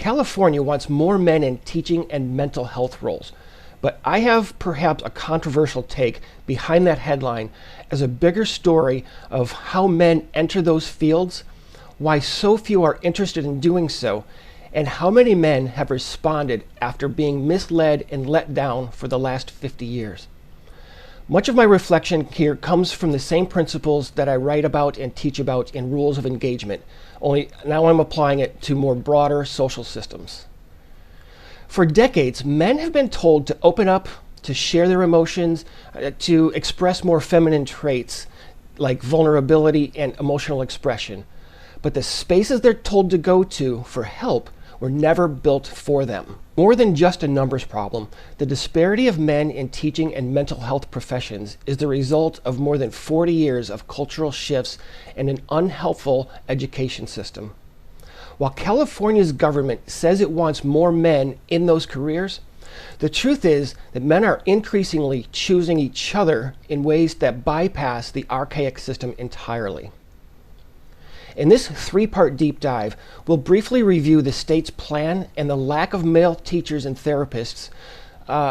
California wants more men in teaching and mental health roles, but I have perhaps a controversial take behind that headline as a bigger story of how men enter those fields, why so few are interested in doing so, and how many men have responded after being misled and let down for the last 50 years. Much of my reflection here comes from the same principles that I write about and teach about in Rules of Engagement, only now I'm applying it to more broader social systems. For decades, men have been told to open up, to share their emotions, to express more feminine traits like vulnerability and emotional expression. But the spaces they're told to go to for help were never built for them. More than just a numbers problem, the disparity of men in teaching and mental health professions is the result of more than 40 years of cultural shifts and an unhelpful education system. While California's government says it wants more men in those careers, the truth is that men are increasingly choosing each other in ways that bypass the archaic system entirely. In this three-part deep dive, we'll briefly review the state's plan and the lack of male teachers and therapists,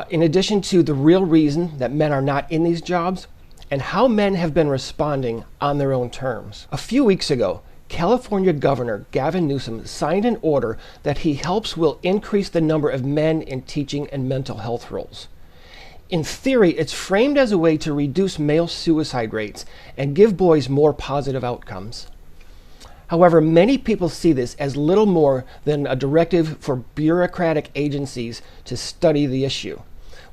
in addition to the real reason that men are not in these jobs, and how men have been responding on their own terms. A few weeks ago, California Governor Gavin Newsom signed an order that he hopes will increase the number of men in teaching and mental health roles. In theory, it's framed as a way to reduce male suicide rates and give boys more positive outcomes. However, many people see this as little more than a directive for bureaucratic agencies to study the issue,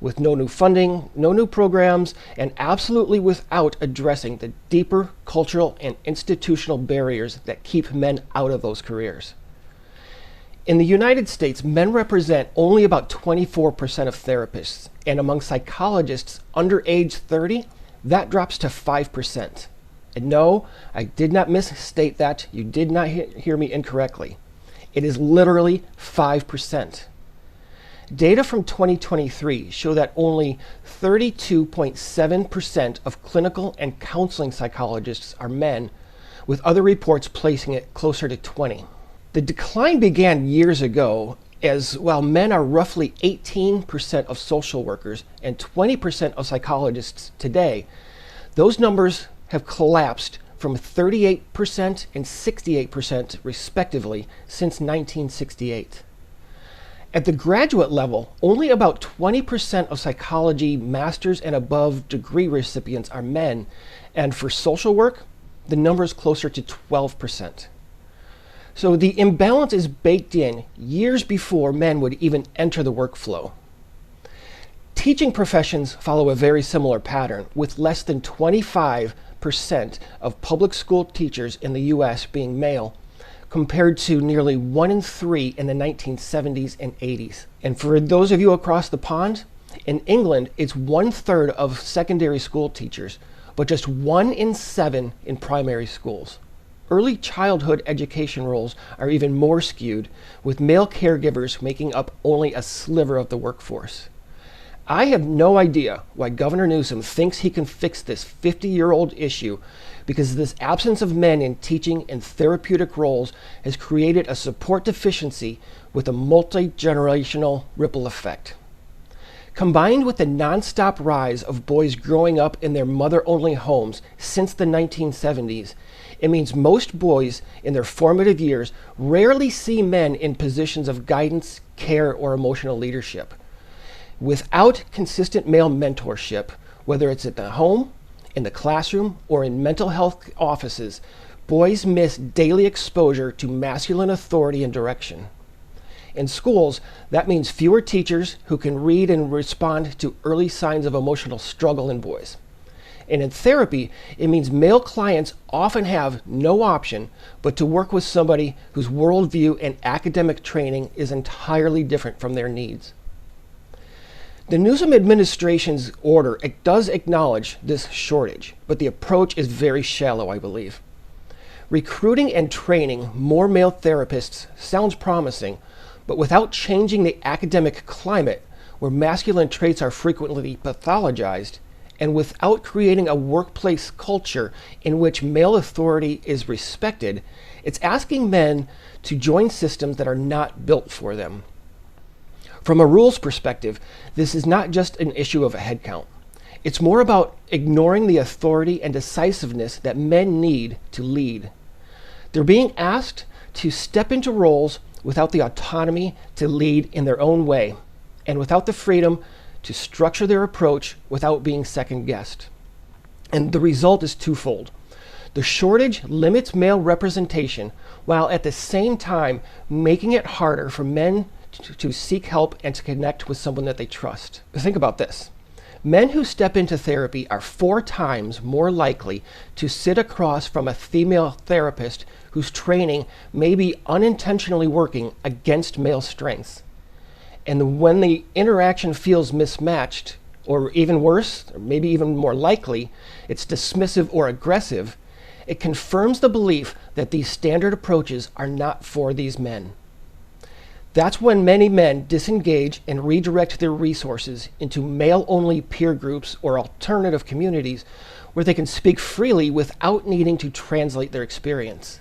with no new funding, no new programs, and absolutely without addressing the deeper cultural and institutional barriers that keep men out of those careers. In the United States, men represent only about 24% of therapists, and among psychologists under age 30, that drops to 5%. And no, I did not misstate that. You did not hear me incorrectly. It is literally 5%. Data from 2023 show that only 32.7% of clinical and counseling psychologists are men, with other reports placing it closer to 20. The decline began years ago, as while men are roughly 18% of social workers and 20% of psychologists today, those numbers have collapsed from 38% and 68% respectively since 1968. At the graduate level, only about 20% of psychology master's and above degree recipients are men, and for social work, the number is closer to 12%. So the imbalance is baked in years before men would even enter the workflow. Teaching professions follow a very similar pattern, with less than 25% of public school teachers in the US being male, compared to nearly 1 in 3 in the 1970s and 80s. And for those of you across the pond, in England, it's 1/3 of secondary school teachers, but just 1 in 7 in primary schools. Early childhood education roles are even more skewed, with male caregivers making up only a sliver of the workforce. I have no idea why Governor Newsom thinks he can fix this 50-year-old issue, because this absence of men in teaching and therapeutic roles has created a support deficiency with a multi-generational ripple effect. Combined with the nonstop rise of boys growing up in their mother-only homes since the 1970s, it means most boys in their formative years rarely see men in positions of guidance, care, or emotional leadership. Without consistent male mentorship, whether it's at the home, in the classroom, or in mental health offices, boys miss daily exposure to masculine authority and direction. In schools, that means fewer teachers who can read and respond to early signs of emotional struggle in boys. And in therapy, it means male clients often have no option but to work with somebody whose worldview and academic training is entirely different from their needs. The Newsom administration's order does acknowledge this shortage, but the approach is very shallow, I believe. Recruiting and training more male therapists sounds promising, but without changing the academic climate where masculine traits are frequently pathologized, and without creating a workplace culture in which male authority is respected, it's asking men to join systems that are not built for them. From a rules perspective, this is not just an issue of a head count. It's more about ignoring the authority and decisiveness that men need to lead. They're being asked to step into roles without the autonomy to lead in their own way, and without the freedom to structure their approach without being second-guessed. And the result is twofold. The shortage limits male representation, while at the same time making it harder for men to seek help and to connect with someone that they trust. Think about this. Men who step into therapy are 4 times more likely to sit across from a female therapist whose training may be unintentionally working against male strengths. And when the interaction feels mismatched, or even worse, or maybe even more likely, it's dismissive or aggressive, it confirms the belief that these standard approaches are not for these men. That's when many men disengage and redirect their resources into male-only peer groups or alternative communities where they can speak freely without needing to translate their experience.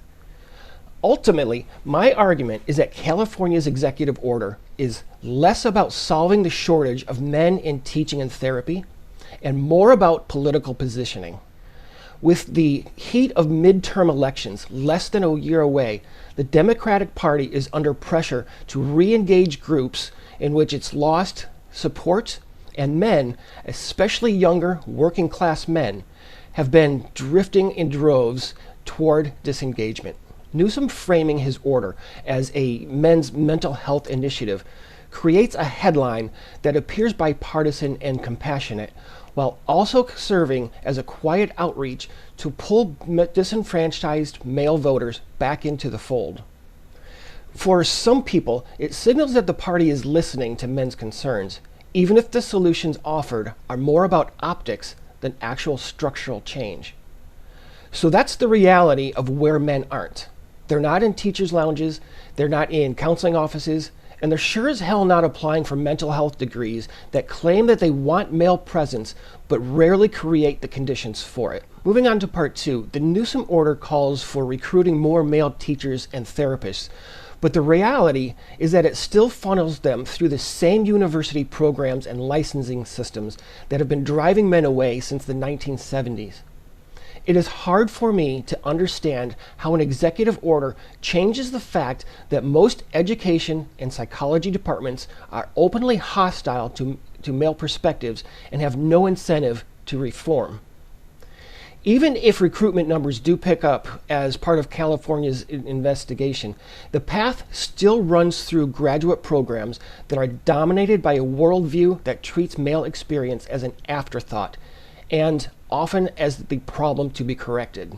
Ultimately, my argument is that California's executive order is less about solving the shortage of men in teaching and therapy and more about political positioning. With the heat of midterm elections less than a year away, the Democratic Party is under pressure to re-engage groups in which it's lost support, and men, especially younger working class men, have been drifting in droves toward disengagement. Newsom framing his order as a men's mental health initiative creates a headline that appears bipartisan and compassionate, while also serving as a quiet outreach to pull disenfranchised male voters back into the fold. For some people, it signals that the party is listening to men's concerns, even if the solutions offered are more about optics than actual structural change. So that's the reality of where men aren't. They're not in teachers' lounges, they're not in counseling offices, and they're sure as hell not applying for mental health degrees that claim that they want male presence but rarely create the conditions for it. Moving on to part 2, the Newsom order calls for recruiting more male teachers and therapists, but the reality is that it still funnels them through the same university programs and licensing systems that have been driving men away since the 1970s. It is hard for me to understand how an executive order changes the fact that most education and psychology departments are openly hostile to male perspectives and have no incentive to reform. Even if recruitment numbers do pick up as part of California's investigation, the path still runs through graduate programs that are dominated by a worldview that treats male experience as an afterthought and often as the problem to be corrected.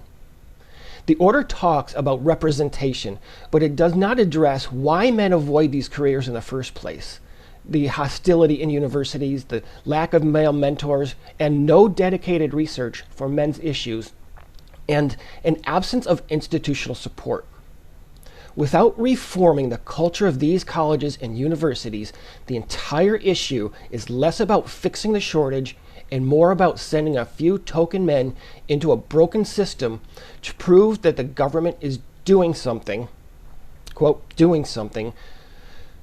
The order talks about representation, but it does not address why men avoid these careers in the first place. The hostility in universities, the lack of male mentors, and no dedicated research for men's issues, and an absence of institutional support. Without reforming the culture of these colleges and universities, the entire issue is less about fixing the shortage and more about sending a few token men into a broken system to prove that the government is doing something, quote, doing something.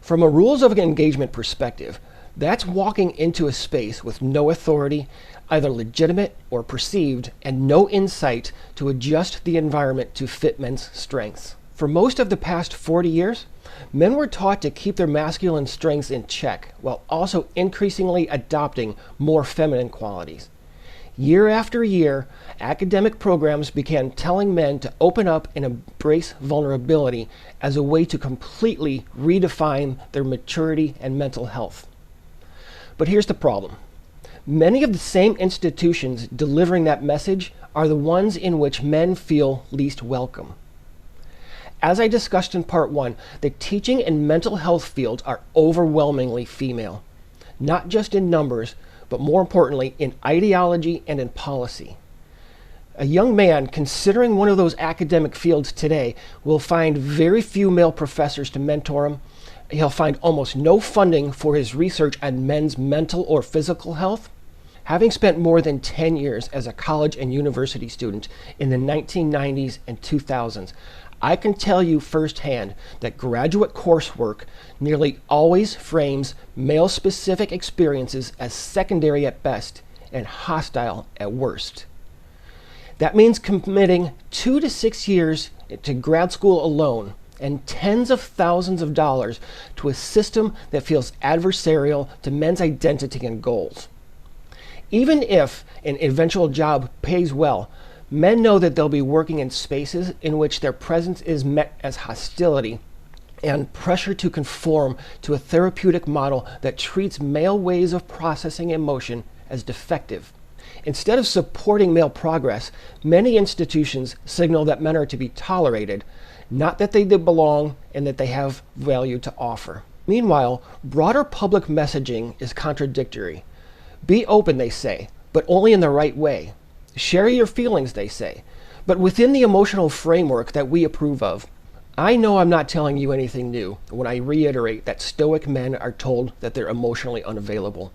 From a rules of engagement perspective, that's walking into a space with no authority, either legitimate or perceived, and no insight to adjust the environment to fit men's strengths. For most of the past 40 years, men were taught to keep their masculine strengths in check while also increasingly adopting more feminine qualities. Year after year, academic programs began telling men to open up and embrace vulnerability as a way to completely redefine their maturity and mental health. But here's the problem. Many of the same institutions delivering that message are the ones in which men feel least welcome. As I discussed in part 1, the teaching and mental health fields are overwhelmingly female, not just in numbers, but more importantly, in ideology and in policy. A young man considering one of those academic fields today will find very few male professors to mentor him. He'll find almost no funding for his research on men's mental or physical health. Having spent more than 10 years as a college and university student in the 1990s and 2000s, I can tell you firsthand that graduate coursework nearly always frames male-specific experiences as secondary at best and hostile at worst. That means committing 2 to 6 years to grad school alone and tens of thousands of dollars to a system that feels adversarial to men's identity and goals. Even if an eventual job pays well, men know that they'll be working in spaces in which their presence is met as hostility and pressure to conform to a therapeutic model that treats male ways of processing emotion as defective. Instead of supporting male progress, many institutions signal that men are to be tolerated, not that they belong and that they have value to offer. Meanwhile, broader public messaging is contradictory. Be open, they say, but only in the right way. Share your feelings, they say, but within the emotional framework that we approve of. I know I'm not telling you anything new when I reiterate that stoic men are told that they're emotionally unavailable.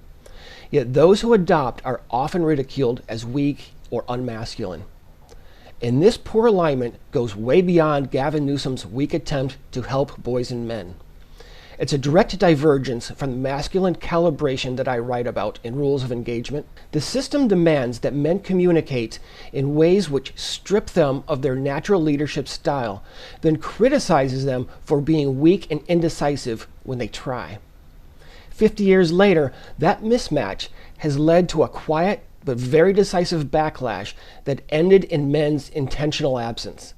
Yet those who adopt are often ridiculed as weak or unmasculine. And this poor alignment goes way beyond Gavin Newsom's weak attempt to help boys and men. It's a direct divergence from the masculine calibration that I write about in Rules of Engagement. The system demands that men communicate in ways which strip them of their natural leadership style, then criticizes them for being weak and indecisive when they try. 50 years later, that mismatch has led to a quiet but very decisive backlash that ended in men's intentional absence.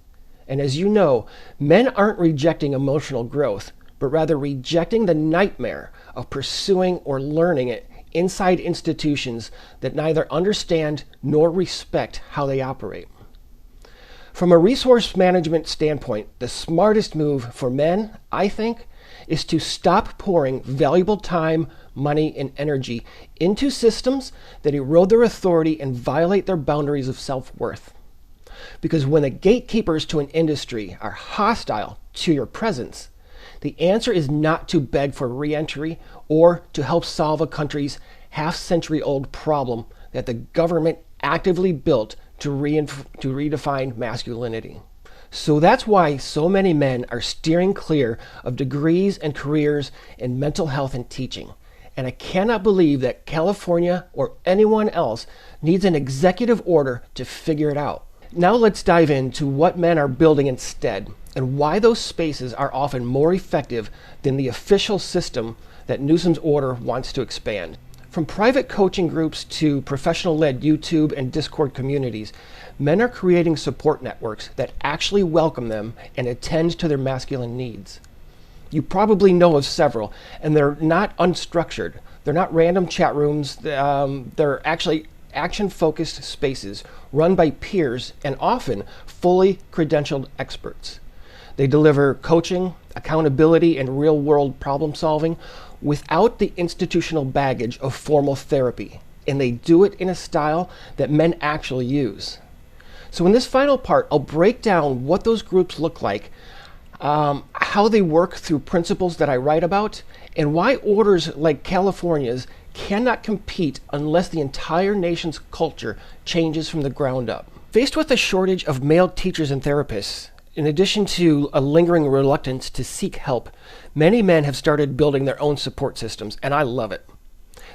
And as you know, men aren't rejecting emotional growth, but rather rejecting the nightmare of pursuing or learning it inside institutions that neither understand nor respect how they operate. From a resource management standpoint, the smartest move for men, I think, is to stop pouring valuable time, money, and energy into systems that erode their authority and violate their boundaries of self-worth. Because when the gatekeepers to an industry are hostile to your presence, the answer is not to beg for re-entry or to help solve a country's half-century-old problem that the government actively built to redefine masculinity. So that's why so many men are steering clear of degrees and careers in mental health and teaching. And I cannot believe that California or anyone else needs an executive order to figure it out. Now let's dive into what men are building instead and why those spaces are often more effective than the official system that Newsom's order wants to expand. From private coaching groups to professional-led YouTube and Discord communities, men are creating support networks that actually welcome them and attend to their masculine needs. You probably know of several, and they're not unstructured. They're not random chat rooms. They're actually action-focused spaces run by peers and often fully credentialed experts. They deliver coaching, accountability, and real-world problem-solving without the institutional baggage of formal therapy, and they do it in a style that men actually use. So in this final part, I'll break down what those groups look like, how they work through principles that I write about, and why orders like California's cannot compete unless the entire nation's culture changes from the ground up. Faced with a shortage of male teachers and therapists, in addition to a lingering reluctance to seek help, many men have started building their own support systems, and I love it.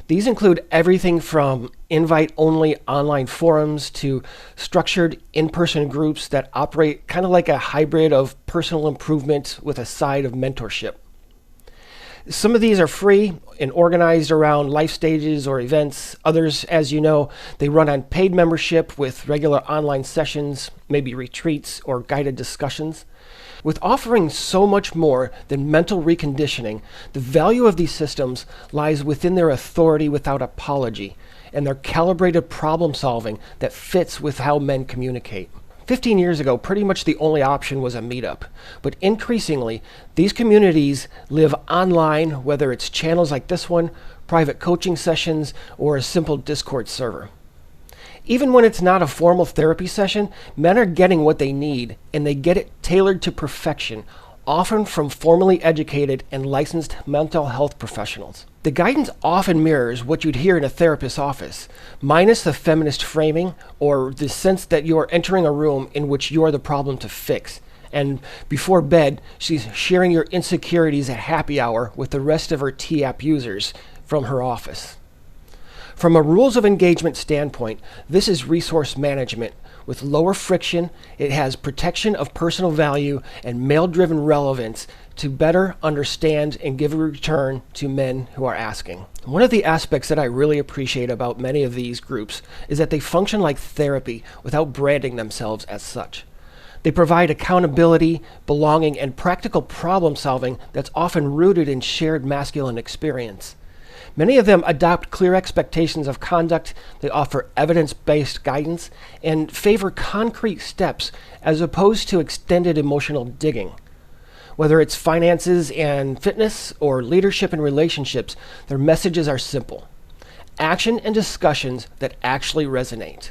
These include everything from invite-only online forums to structured in-person groups that operate kind of like a hybrid of personal improvement with a side of mentorship. Some of these are free and organized around life stages or events. Others, as you know, they run on paid membership with regular online sessions, maybe retreats or guided discussions. With offering so much more than mental reconditioning, the value of these systems lies within their authority without apology and their calibrated problem solving that fits with how men communicate. 15 years ago, pretty much the only option was a meetup, but increasingly, these communities live online, whether it's channels like this one, private coaching sessions, or a simple Discord server. Even when it's not a formal therapy session, men are getting what they need, and they get it tailored to perfection, often from formally educated and licensed mental health professionals. The guidance often mirrors what you'd hear in a therapist's office, minus the feminist framing or the sense that you are entering a room in which you are the problem to fix, And before bed, she's sharing your insecurities at happy hour with the rest of her T-app users from her office. From a rules of engagement standpoint, this is resource management. With lower friction, it has protection of personal value and male-driven relevance to better understand and give a return to men who are asking. One of the aspects that I really appreciate about many of these groups is that they function like therapy without branding themselves as such. They provide accountability, belonging, and practical problem solving that's often rooted in shared masculine experience. Many of them adopt clear expectations of conduct, they offer evidence-based guidance, and favor concrete steps as opposed to extended emotional digging. Whether it's finances and fitness or leadership and relationships, their messages are simple. Action and discussions that actually resonate.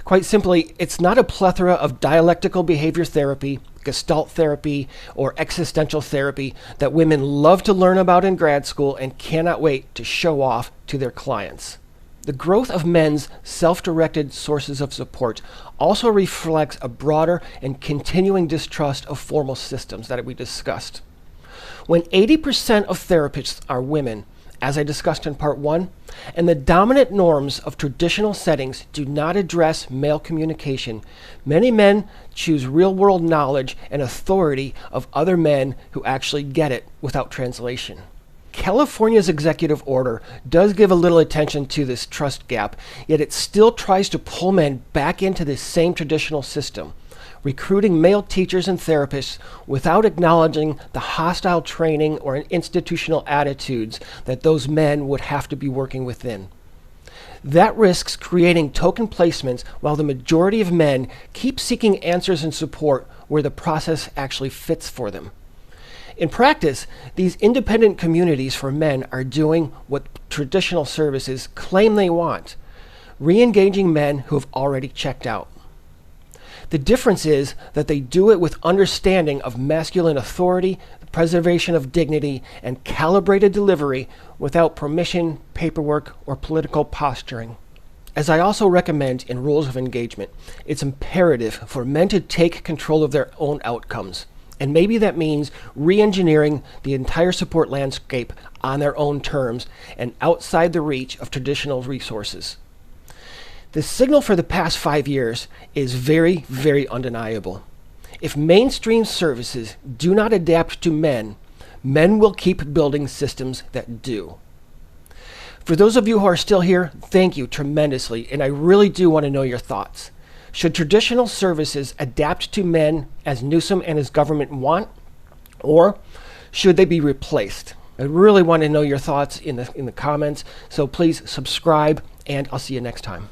Quite simply, it's not a plethora of dialectical behavior therapy, Gestalt therapy, or existential therapy that women love to learn about in grad school and cannot wait to show off to their clients. The growth of men's self-directed sources of support also reflects a broader and continuing distrust of formal systems that we discussed. When 80% of therapists are women, as I discussed in part 1, and the dominant norms of traditional settings do not address male communication, many men choose real-world knowledge and authority of other men who actually get it without translation. California's executive order does give a little attention to this trust gap, yet it still tries to pull men back into this same traditional system, recruiting male teachers and therapists without acknowledging the hostile training or institutional attitudes that those men would have to be working within. That risks creating token placements while the majority of men keep seeking answers and support where the process actually fits for them. In practice, these independent communities for men are doing what traditional services claim they want, re-engaging men who have already checked out. The difference is that they do it with understanding of masculine authority, the preservation of dignity, and calibrated delivery without permission, paperwork, or political posturing. As I also recommend in Rules of Engagement, it's imperative for men to take control of their own outcomes. And maybe that means re-engineering the entire support landscape on their own terms and outside the reach of traditional resources. The signal for the past 5 years is very, very undeniable. If mainstream services do not adapt to men, men will keep building systems that do. For those of you who are still here, thank you tremendously, and I really do want to know your thoughts. Should traditional services adapt to men as Newsom and his government want, or should they be replaced? I really want to know your thoughts in the comments, so please subscribe, and I'll see you next time.